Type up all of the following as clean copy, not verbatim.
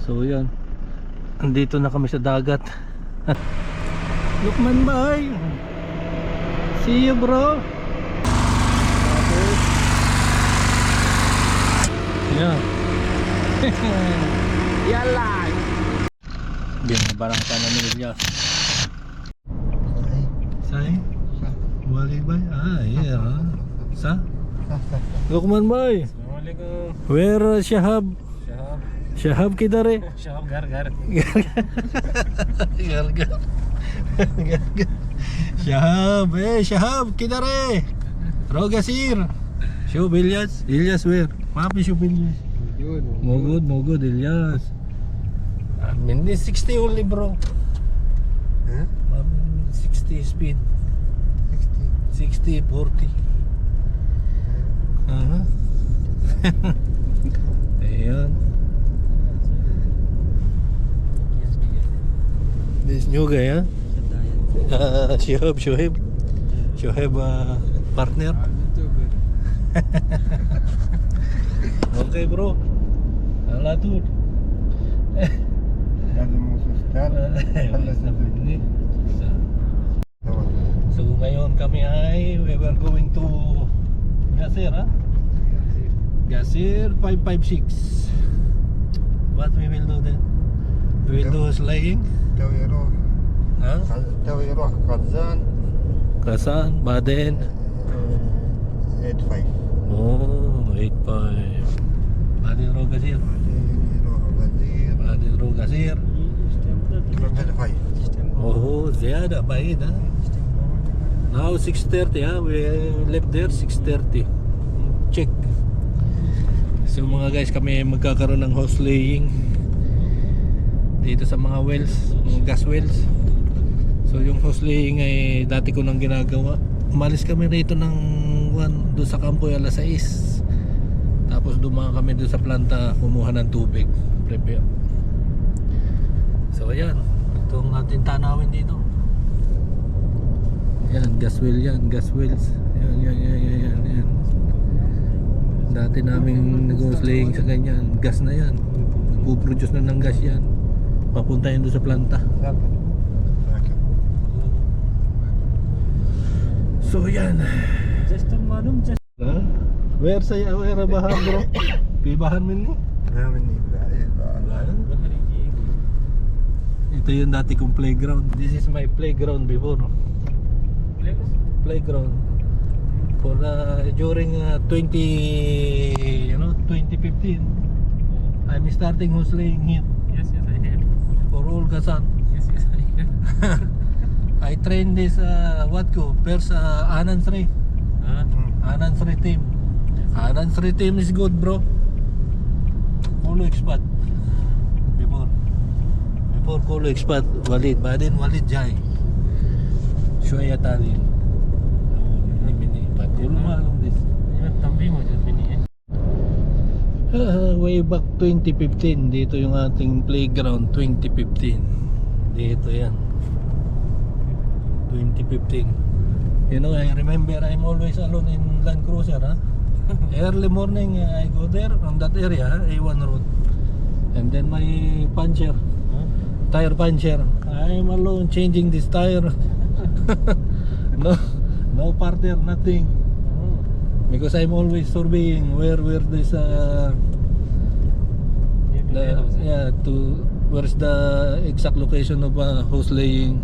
So yan, andito na kami sa dagat. Lukman Bay, see you bro. Yan. Yala. Bien, barang sana ni Ilyas. Say? Wali Bay? Ah, iya. Sa? Lukman Bay. Assalamualaikum. Where Shahab? Shahab किधर है? Shahab घर घर. घर Shahab, Shahab किधर है? Rogasir. Shub Ilyas. Ilyas where? Mapi shub Ilyas. Mogod Ilyas. Mindi 60 only bro. Huh? 60 speed. 60 40. Ayan. This new guy, Shoaib partner. Okay bro, alatur. So ngayon kami ay we were going to Gasir, Gasir 556. What we will do then? We will do slaying. تو يروح قزان Kasan, Baden. 85 Oh, 85. Baden Rogasir. يروح وزير Baden Rogasir. 85 Oh, ziyada بعيد ها. Now 6:30 we left there 6:30. Check. So mga guys, kami magkakaroon ng house laying dito sa mga wells, mga gas wells. So yung house laying ay dati ko nang ginagawa. Umalis kami rito ng doon sa Campoy alas 6. Tapos dumaan kami doon sa planta, kumuha ng tubig, prepare. So ayan, ito ang ating tanawin dito. Yan, gas well yan, gas wells. Yan. Dati naming nag-house laying sa ganyan, gas na yan. Nagpo-produce na ng gas yan. Papunta yun doon sa planta. So yan. Just malum just. Where saya where bahan bro? Pibahan min ni. Ito yung dati kong playground. This is my playground before. Playground. For during 2015, I'm starting house laying here. Yes, I heard. For all Kasan. Yes, I heard. I trained this first Anand Sri. Anand Sri team. Anand Sri team is good bro. Kolo expat. Before Kolo expat, Walid Jai. Shoya Talin. Mini but you know this. Tambi mo dyan piniin. Way back 2015, dito yung ating playground 2015. Dito yan. 2015. You know, I remember I'm always alone in Land Cruiser, Early morning I go there on that area, A1 road. And then my puncher, tire puncher, I'm alone changing this tire. No partner, nothing. Because I'm always surveying where this where's the exact location of house laying.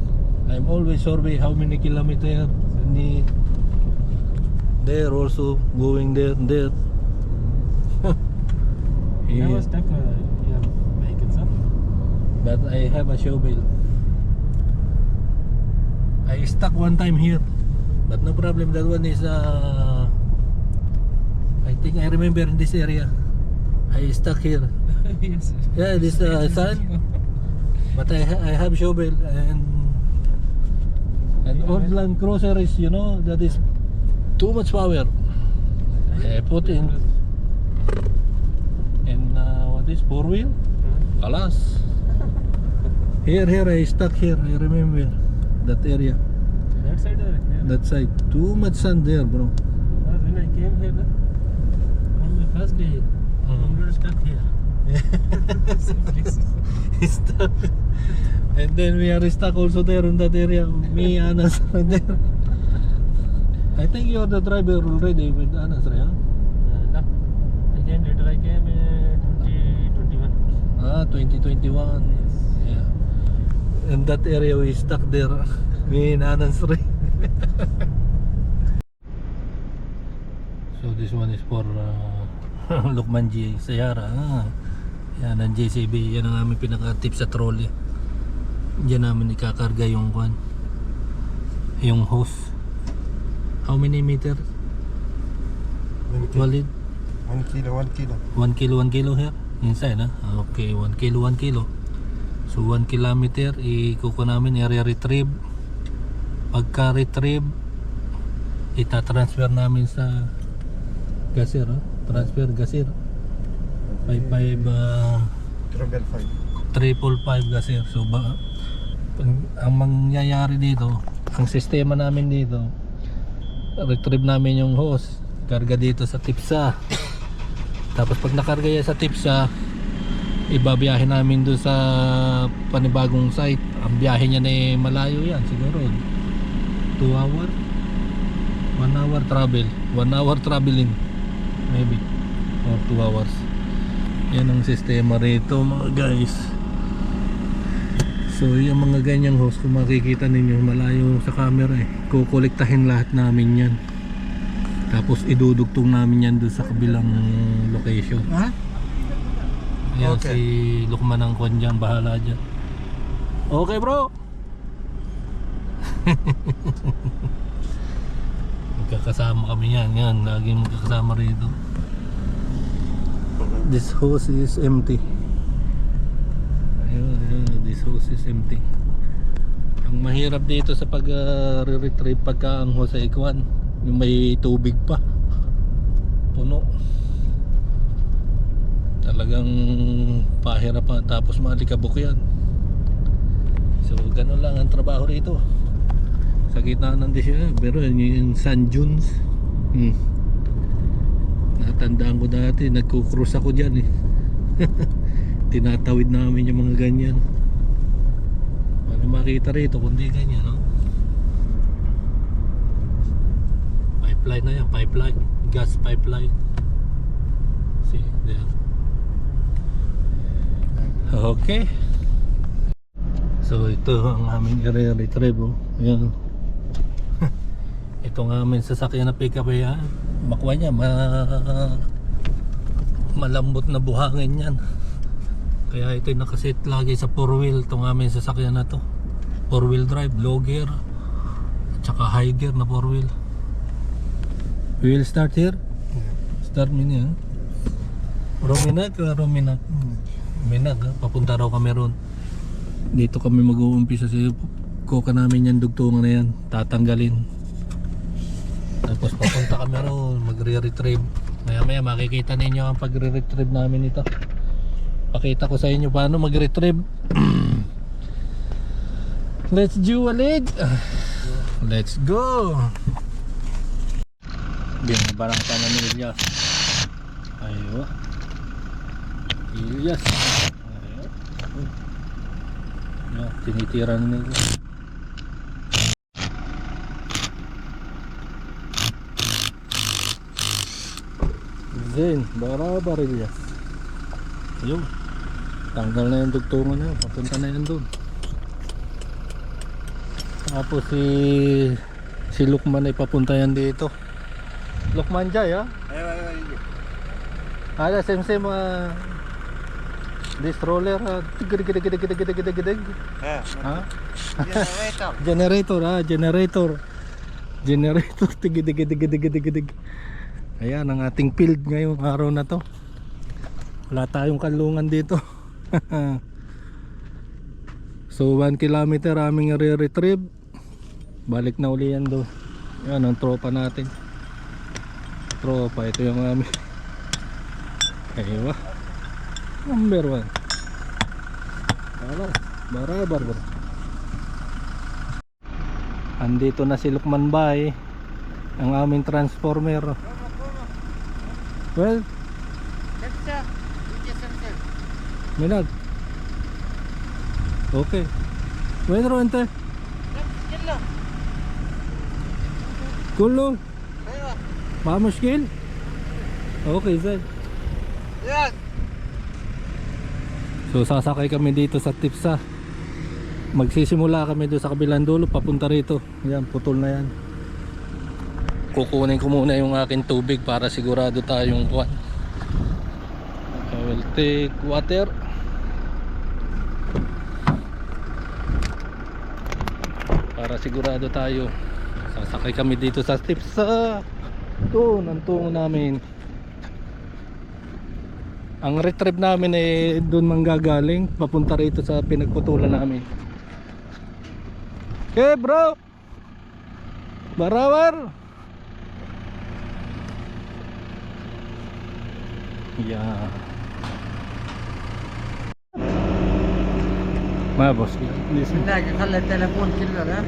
I'm always survey how many kilometers need. There also going there. I was stuck your vehicles up. But I have a shovel. I stuck one time here, but no problem. That one is I think I remember in this area. I stuck here. Yes. Yeah, this sun. But I have shovel and old Land Cruiser is, that is too much power. I put in what is 4-wheel? Alas. Here I stuck here. I remember that area. That side or here? That side. Too much sun there, bro. When I came here, on my first day, we were stuck here. Stuck. And then we are stuck also there in that area. Me, Anas are there. I think you're the driver already with Anas, right? No. Again, later I came in 2021. 2021. Yeah. In that area we stuck there. Me and Anas rin. So this one is for Lukman G. Sayara. Yan ang JCB. Yan ang aming pinaka-tip sa trolley. Diyan namin ikakarga yung kwan, yung hose. How many meter? 1 Valid? kilo, 1 kilo. 1 kilo, 1 kilo here? Inside, ha? Okay, 1 kilo, 1 kilo. So 1 kilometer, ikuko namin, area retrieve. Pagka retrieve, itatransfer namin sa gasir, ha? Transfer gasir. 55 Travel 5. 555 gasir. So ang mangyayari dito, ang sistema namin dito, retrieve namin yung hose, karga dito sa tipsa. Tapos pag nakarga yan sa tipsa, ibabiyahe namin doon sa panibagong site. Ang biyahe niya na malayo yan, siguro 2 hour 1 hour travel, 1 hour traveling maybe, or 2 hours. Yan ang sistema rito mga guys. So yung mga ganyang hose, kung makikita ninyo malayo sa camera kukolektahin lahat namin yan, tapos idudugtong namin yan doon sa kabilang location. Ha? Yan Okay. si Lukman ang kwan dyan, bahala dyan. Okay bro. Magkakasama kami yan, laging magkakasama rito. This hose is empty. Ayun, this hose is empty. Ang mahirap dito sa pag re-retrieve pagka ang hose ay ikwan, yung may tubig pa, puno, talagang pahirap pa, tapos maalikabok yan. So ganun lang ang trabaho rito sa gitna ng desyo. Pero yung sand dunes, natandaan ko dati, nagkukross ako dyan eh. Tinatawid namin yung mga ganyan. Paano makita rito kundi ganyan, no? Pipeline na yan, pipeline, gas pipeline. See, there. Okay. So ito ang aming area retrieve, oh. Ayan. Ito ang aming sasakyan na pick up, yan. Bakwa niya, malambot na buhangin yan. Kaya ito yung nakasit lagi sa 4-wheel. Itong aming sasakyan na to, 4-wheel drive, low gear at saka high gear na 4-wheel. We will start here. Start mo niya. Rominag. Minag, papunta raw kami ron. Dito kami mag-uumpisa sa kuka namin yan, dugtungan na yan, tatanggalin. Tapos papunta kami ron, magre-retrieve. Maya makikita ninyo ang pagre-retrieve namin ito. Pakita ko sa inyo paano mag-retrieve. Let's do a leg. Let's go. Binabarang ka na ni Ilyas. Ayun. Ilyas. Ayun. Yan, tinitira na nila. Then, barabar Ilyas. Ayun. Tanggal na yung dugtungan na yun. Papunta na yan doon. Tapos si Lukman ay papunta yan dito. Lukman Jai, ha? Ada same this roller, gidig. Ha? Generator, gidig. Ayan ang ating field ngayong araw na to. Wala tayong kanlungan dito. So 1 kilometer aming re-retrieve. Balik na uli yan doon. Yan ang tropa natin. Tropa, ito yung aming aywa. Number 1. Barabar. Andito na si Lukman Bay, ang aming transformer. Well, Minag. Okay. Bueno, ente. Kulo. Mamuskil. Okay, sir. Yan! So sasakay kami dito sa Tipsa. Magsisimula kami doon sa kabilang dulo papunta rito. Yan, putol na yan. Kukunin ko muna yung aking tubig para sigurado tayong kuwan. I will take water. Para sigurado tayo. Sasakay kami dito sa Tipsa. Doon ang tungo namin. Ang retrieve namin ay doon manggagaling papunta rito sa pinagputulan namin. Okay bro, Barawar. Yeah. Ma boss, listen. Hindi, kakala telepon killer ha?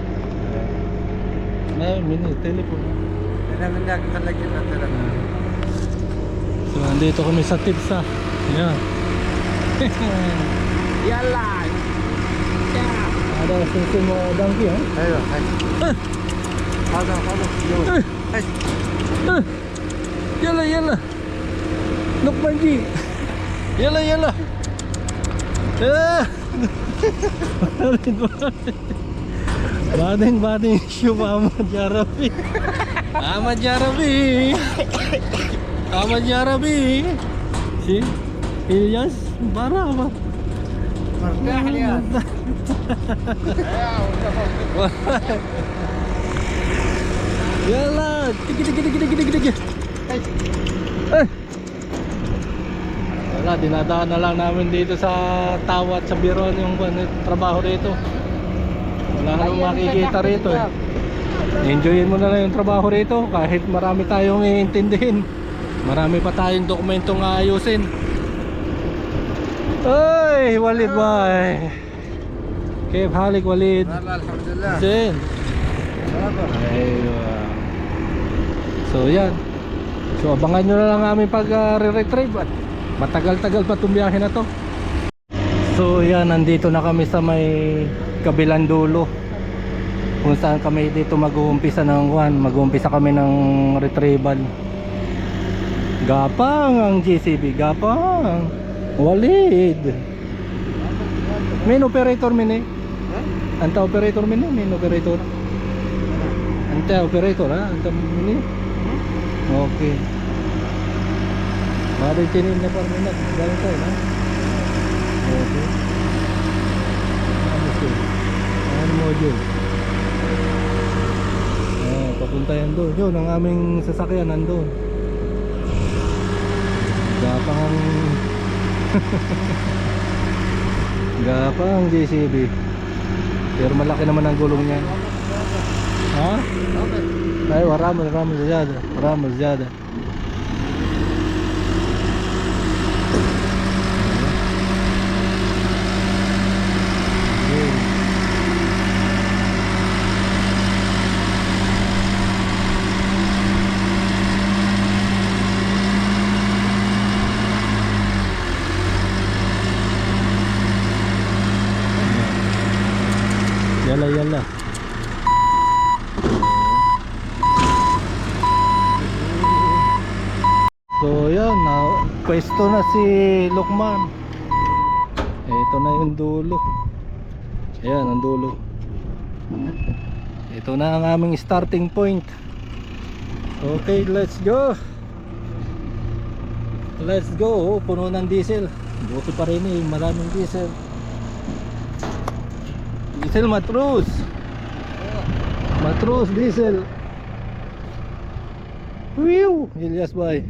Mini telepon. Hindi, kakala killer telepon. So nandito kami sa Tipsa. Yeah. Yala! Ada susun mo donkey ha? Ayo, hai. Hada. Yo. Hai. Yala. Nukmanji. Yala. Bading shoe Ahmad Jarabi. Si Ilyas Barama. Mardah dia. Yala, tigi. Wala, dinadaan na lang namin dito sa Tawa at sa Biron yung trabaho rito. Wala nang makikita rito eh. Enjoyin mo na lang yung trabaho rito kahit marami tayong iintindihin. Marami pa tayong dokumentong aayusin. Ay, Walid boy. Kaya halik Walid. Alhamdulillah. Zin. Aywa. So yan. So abangan nyo na lang namin pag re-retrieve at matagal-tagal pa itong biyahe na to. So yan, nandito na kami sa may kabilang dulo kung saan kami dito mag-uumpisa ng mag-uumpisa kami ng retrieval. Gapang ang GCB, gapang Walid. Main operator mini. Anta operator mini, main operator. Anta operator ha, anta mini. Okay. Mari chinin na parminat, galing tayo ha. Okay. Ano module? Papunta yan doon. Yun, ang aming sasakyan nandun. Gapang Gapang JCB. Pero malaki naman ang gulong niya. Ha? Ay, ramaz ziyada. Yala. So yan, pwesto na si Lukman. Ito na yung dulo. Ayan ang dulo. Ito na ang aming starting point. Okay, let's go. Puno ng diesel. Buti pa rin eh, maraming diesel. Diesel matros diesel. Whew, Ilyas boy.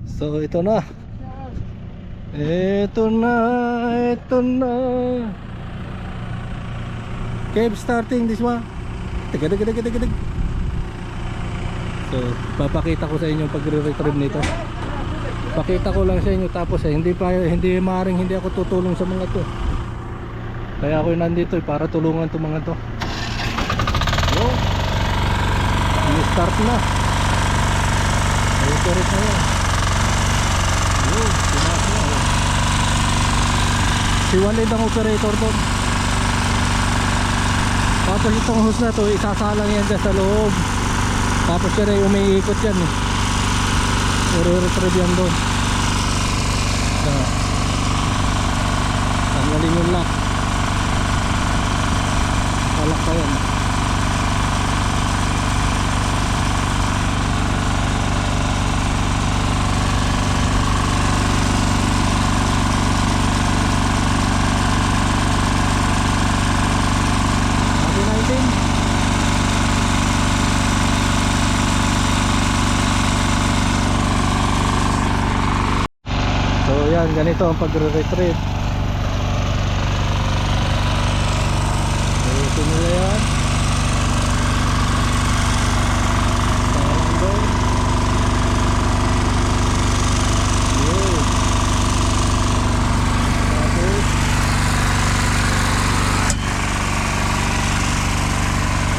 So ito na. Keep starting this one. Tigadag. So papakita ko sa inyo pag-retrieve nito. Pakita ko lang sa inyo tapos hindi maaaring hindi ako tutulong sa mga to. Kaya ako nandito para tulungan itong mga to. So, start na. Ay, correct na yan. Tumas na. Si Walid ang operator doon. Tapos itong hose na to, isasalang yan dyan sa loob. Tapos siya rin umiikot yan eh. I-retrieve yan doon. Tanggalin yung lock. Palak pa yan. So yan, ganito ang pagre-retrieve. Ayusin nila yan. Parang doon. Yun. Tapos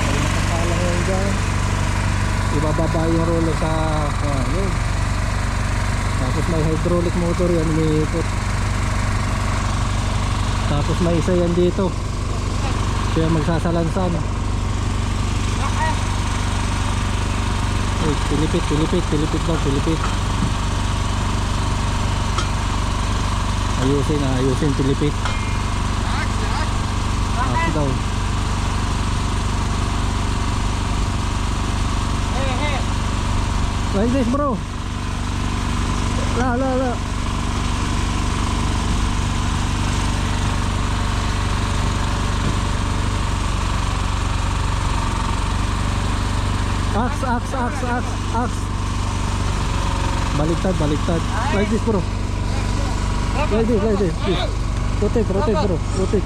ay nakapalang yan dyan. Ibababa yung roller sa yun. Tapos may hydraulic motor yan, umiikot. Tapos may isa yan dito, kaya magsasalansan. Uy, pilipit daw, pilipit. Ayusin, pilipit. Ax daw. Like this bro. La. Ax. Baliktad. Like this bro. Like this. Rotate bro. Rotate.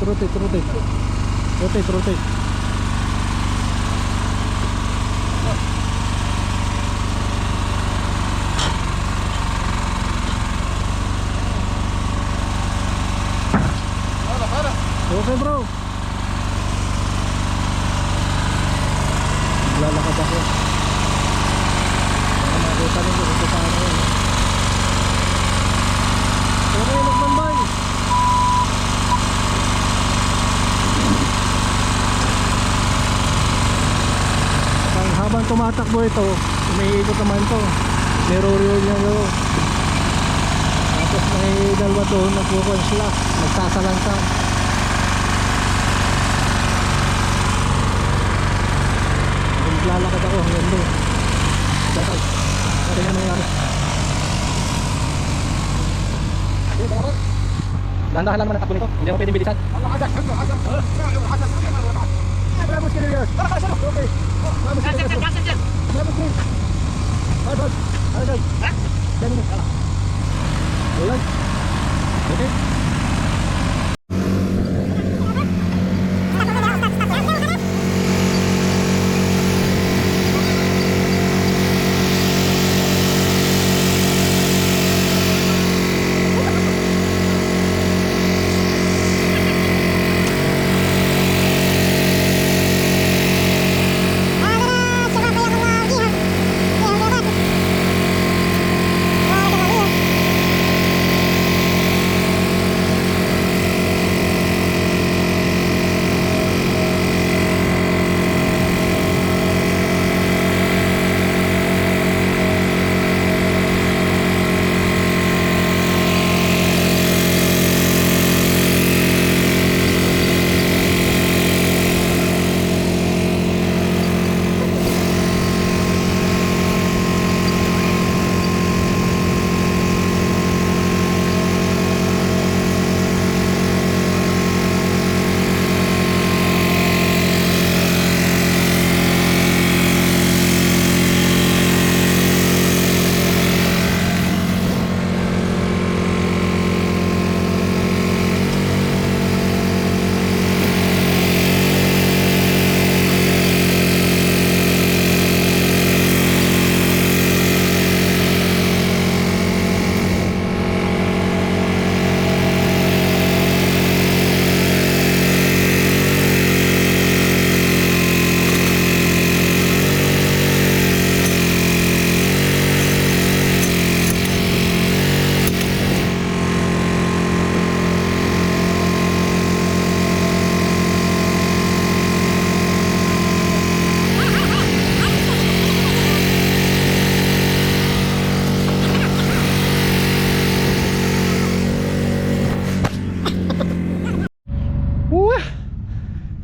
Okay bro. Lalakad ako. Baka makita nyo kung paano yun. Okay, nagbambay. Habang tumatakbo ito, umiikot naman to. Niro-roll niya to. Tapos may dalawa doon nagkukonslap, nagsasalansan. Lalakad ako hanggang doon. Ano nangyari? Dahan-dahan lang naman ang takbo nito. Hindi ako pwedeng bilisan. Okay.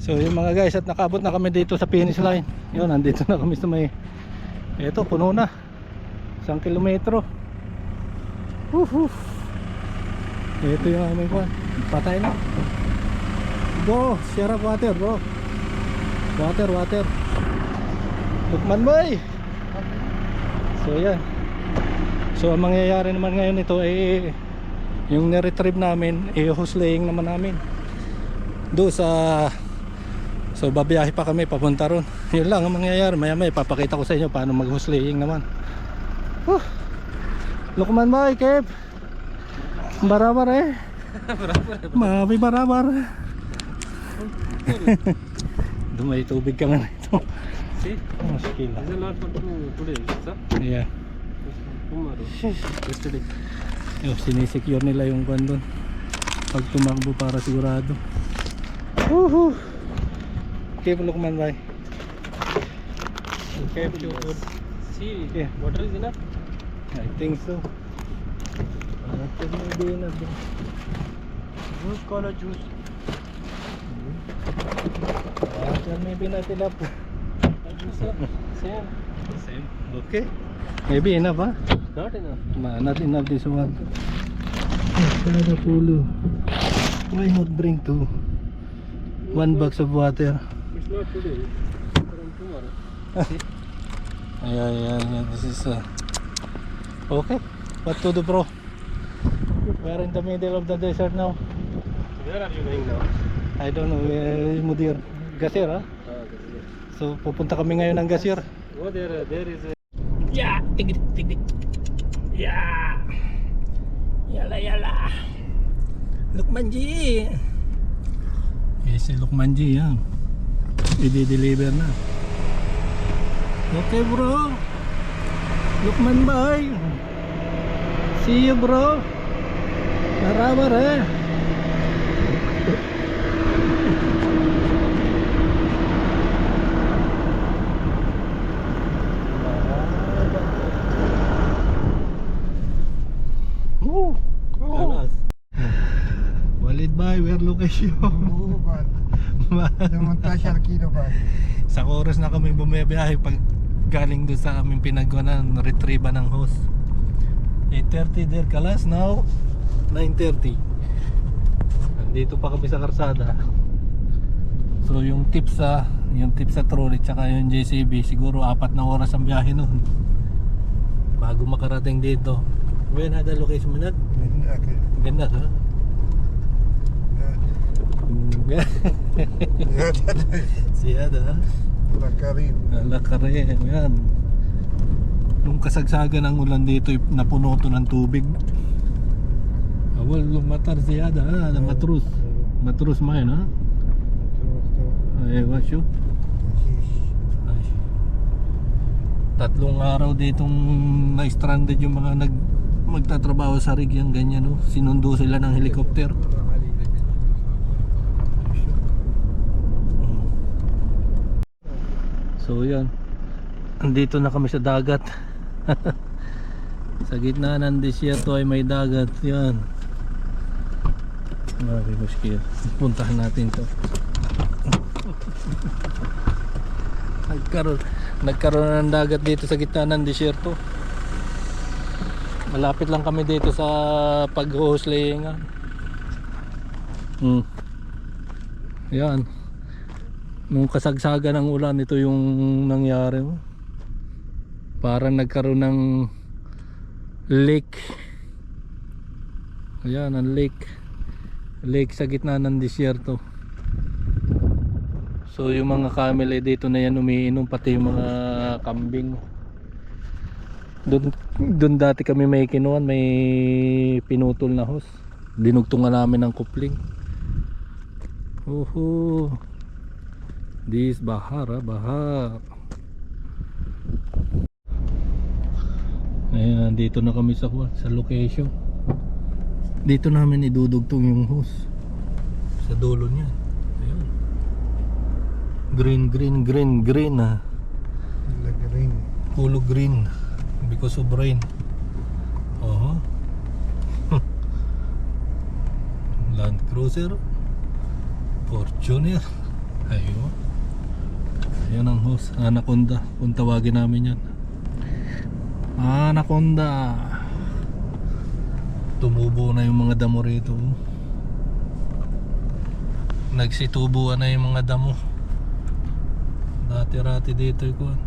So yung mga guys, at nakabot na kami dito sa finish line. Yun, nandito na kami sa may, eto, puno na 1 kilometro. Ito yung aming kwan. Patay na. Go, share up water bro. Water. Lukman boy. So yan. So ang mangyayari naman ngayon ito ay yung niretrieve namin, hose laying naman namin doon sa, so babiyahe pa kami papunta ron. Yun lang ang mangyayari. Maya maya ipapakita ko sa inyo paano mag hose laying naman. Lukman boy, Kev. Barabar eh. Mabi barabar. Dumay tubig ka nga ito. See? Muskil. This is not for today, sir. Yeah. Tomorrow. Yesterday. Yung sinisecure nila yung kwan doon pag tumakbo para sigurado. Woohoo! Kev, Lukman boy. Kev, good. See, Yeah. water is enough. I think so. Maybe enough. Juice, cola juice. Maybe not enough. Same. Same. Okay. Maybe enough, huh? Not enough. Not enough this one. Kada pulo. Why not bring 1 box of water? It's not today. It's from tomorrow. See? Yeah. This is okay. What to do, bro? We are in the middle of the desert now. Where are you going now? I don't know. Mudir. Gasir, ha? So pupunta kami ngayon ng Gasir. Oh, there is a... Yeah, tigit. Yeah. Yala. Lukmanji. Yes, si Lukmanji yan. I-deliver na. Okay, bro. Lukman boy. See you, bro. Barabar eh. Walid bay, where location? Yung 10 kilo ba? Sa oras na kami bumibiyahe pag galing doon sa aming pinagwanan, retrieve ng hose. 8:30 there kalas, now 9:30. Nandito pa kami sa karsada. So yung tips sa trolley tsaka yung JCB, siguro 4 na oras ang biyahe noon bago makarating dito. When had the location minute? Ganda ha? Siya da. Lakarin. Lakarin, yan. Nung kasagsagan ng ulan dito, napuno to ng tubig. Awal lumatar siya da, matrus. Matrus main ha? Ay, wasyo. Ay. 3 araw ditong na-stranded yung mga magtatrabaho sa rig yan, ganyan no. Sinundo sila ng helicopter. So yan, andito na kami sa dagat. Sa gitna ng disyerto ay may dagat. Yan, marami muskil. Puntahan natin to. Nagkaroon ng dagat dito sa gitna ng disyerto. Malapit lang kami dito sa pag-hose laying. Yan. Nung kasagsagan ng ulan, ito yung nangyari. Parang nagkaroon ng lake. Ayan, ang lake. Lake sa gitna ng disyerto. So yung mga camel dito na yan umiinom, pati yung mga kambing. Doon dati kami may kinuhan, may pinutol na hose. Dinugtungan namin ng kupling. This bahar. Ayan, dito na kami sa location. Dito namin idudugtong yung hose sa dulo niya. Ayan. Green Lakarin. Pulo green because of rain. Land Cruiser, Fortuner. Ayun. Ayan ang host, Anaconda. Kung tawagin namin yan. Anaconda. Tumubo na yung mga damo rito. Nagsitubuan na yung mga damo. Dati-rati dito yung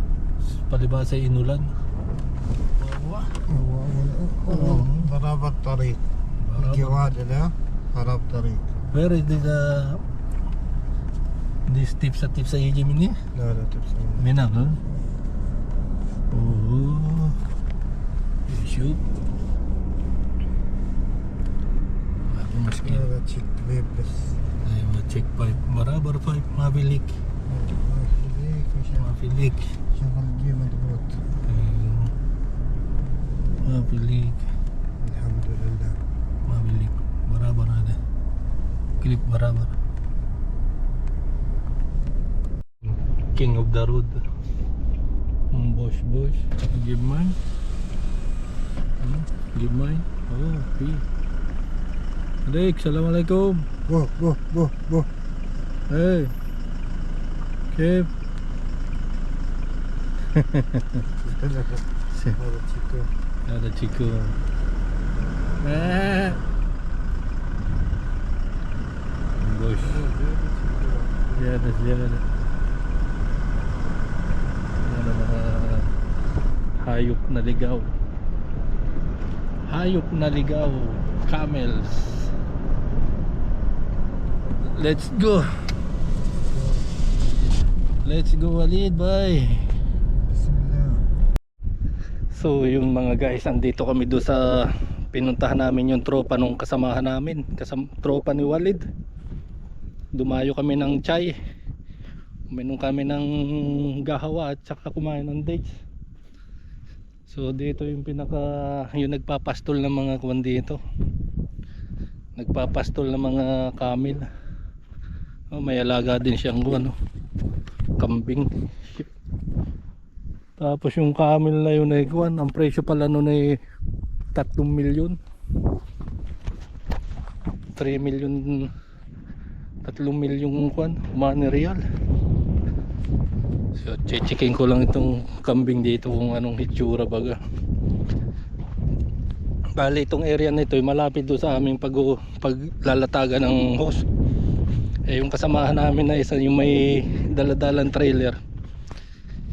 palibasa inulan. ضرب الطريق الجواد ده ضرب طريق. Where is this tips sa Egypt ini? لا لا تبصر. Minang, ha? Oh. Shoot. Ako maski. هذا تشيك بيب بس. Ayun, check pipe. Barabar pipe. Mabilik. Mabilik. شغل جي مضبوط. Ayun. Mabilik. الحمد لله. Mabilik. Barabar ada. Clip barabar. King of the road. Bosh. Give mine. Give mine. Oh, okay. Adik, assalamualaikum. بو. Hey. Kev. هذا تشيكو. Ada chico. Bosh. Ziyadah. Ano mga hayop na ligaw. Camels. Let's go Walid, bye. بسم الله. So yung mga guys, andito kami doon sa pinuntahan namin yung tropa nung kasamahan namin, tropa ni Walid. Dumayo kami ng chai, uminom kami ng gahawa at saka kumain ng dates. So dito yung yung nagpapastol ng mga kuwan dito, nagpapastol ng mga camel. May alaga din siyang kambing. Tapos yung camel na yun ay kuwan, ang presyo pala nun ay 3 milyon. 3 milyon kuwan, money real. So checking ko lang itong kambing dito kung anong hitsura baga. Bali itong area na ito ay malapit doon sa aming paglalatagan ng host. Yung kasamahan namin na isa, yung may daladalang trailer,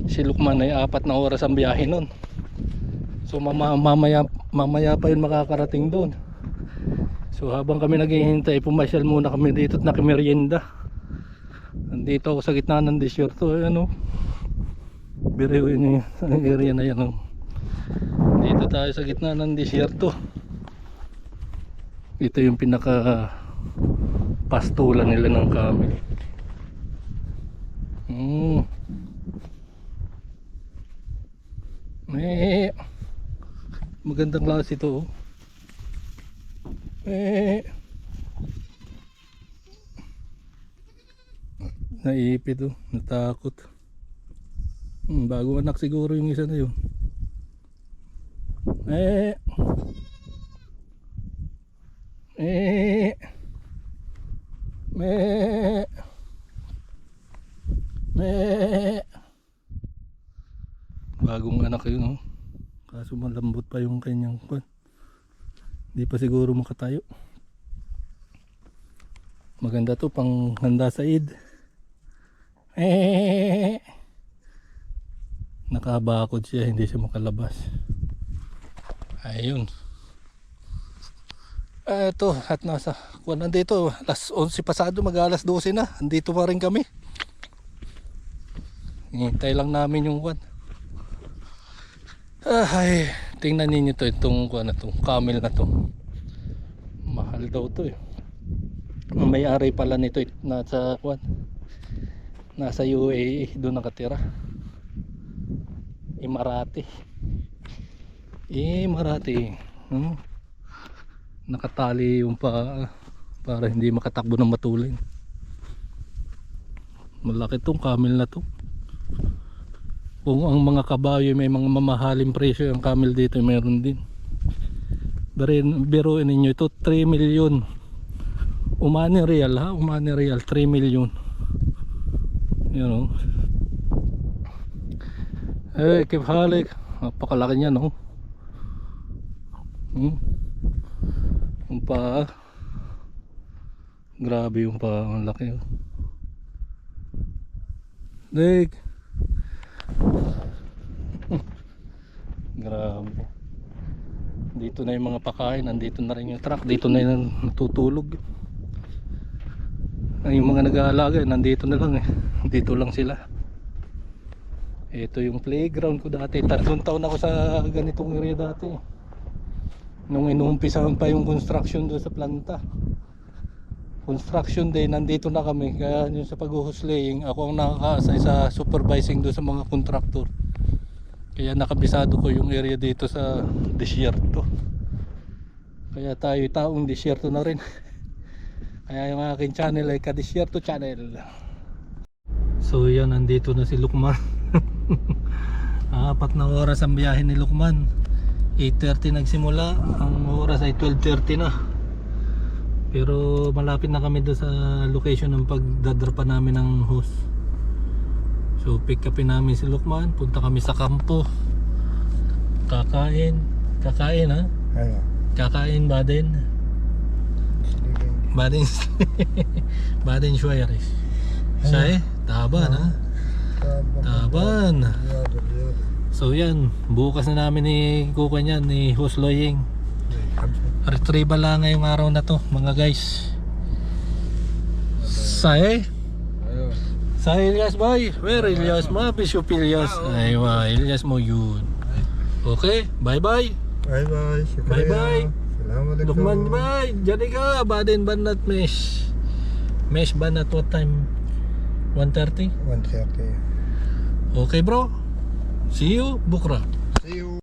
si Lukman, ay 4 na oras ang biyahe nun. So mamaya pa yun makakarating doon. So habang kami naghihintay, pumasyal muna kami dito at nakimerienda. Nandito ako sa gitna ng disyerto. Biriwin yung area na yan. Dito tayo sa gitna ng disyerto. Ito yung pinaka pastulan nila ng camel. Magandang klase ito. Naipit, natakot. Bago anak siguro yung isa na yun. Bagong anak yun, kaso malambot pa yung kanyang kwan. Hindi pa siguro makatayo. Maganda to pang handa sa Eid. Nakabakod siya, hindi siya makalabas. Ayun. Eto, at nasa kwan nandito, alas 11 pasado, mag alas 12 na. Andito pa rin kami. Hintay lang namin yung kwan. Ay, tingnan ninyo to, itong kwan na to, camel na to. Mahal daw to eh. May-ari pala nito nasa kwan, nasa UAE, doon nakatira. Emirati. Nakatali yung para hindi makatakbo ng matulin. Malaki tong camel na to. Kung ang mga kabayo may mga mamahaling presyo, ang camel dito meron din. Biruin ninyo ito, 3 milyon umani real, 3 milyon. You know. Eh, kip halik. Napakalaki niya, no? Yung paa. Grabe yung paa. Ang laki, oh. Dik. Grabe. Dito na yung mga pakain. Nandito na rin yung truck. Dito na yung natutulog. Ay, yung mga nag-aalaga, nandito na lang eh. Dito lang sila. Ito yung playground ko dati. 3 taon ako sa ganitong area dati. Nung inuumpisahan pa yung construction doon sa planta. Construction day, nandito na kami. Kaya yun sa pag-huslaying, ako ang nakakaasay sa supervising doon sa mga contractor. Kaya nakabisado ko yung area dito sa desierto. Kaya tayo taong desierto na rin. Kaya yung aking channel ay Ka-Desierto Channel. So yan, nandito na si Lukman. 4 na oras ang biyahe ni Lukman. 8:30 nagsimula. Ang oras ay 12:30 na. Pero malapit na kami doon sa location ng pagdadrapa namin ng hose. So pick upin namin si Lukman. Punta kami sa kampo. Kakain ha? Ano? Kakain Baden. Baden Baden Schweirisch. Say, Taban ha? Taban. So yan, bukas na namin ni Kuko niyan, ni Husloying. Retrieval lang ngayong araw na to mga guys. Say? Say Ilyas boy. Where Ilyas ma? Bishop Ilyas. Aywa, Ilyas mo yun. Okay, bye bye. Bye bye. Bye bye. Assalamualaikum. Lukman bye. Jadi ka, Baden Banat Mesh. Mesh Banat what time? 1:30? 1:30. Okay bro. See you bukra. See you.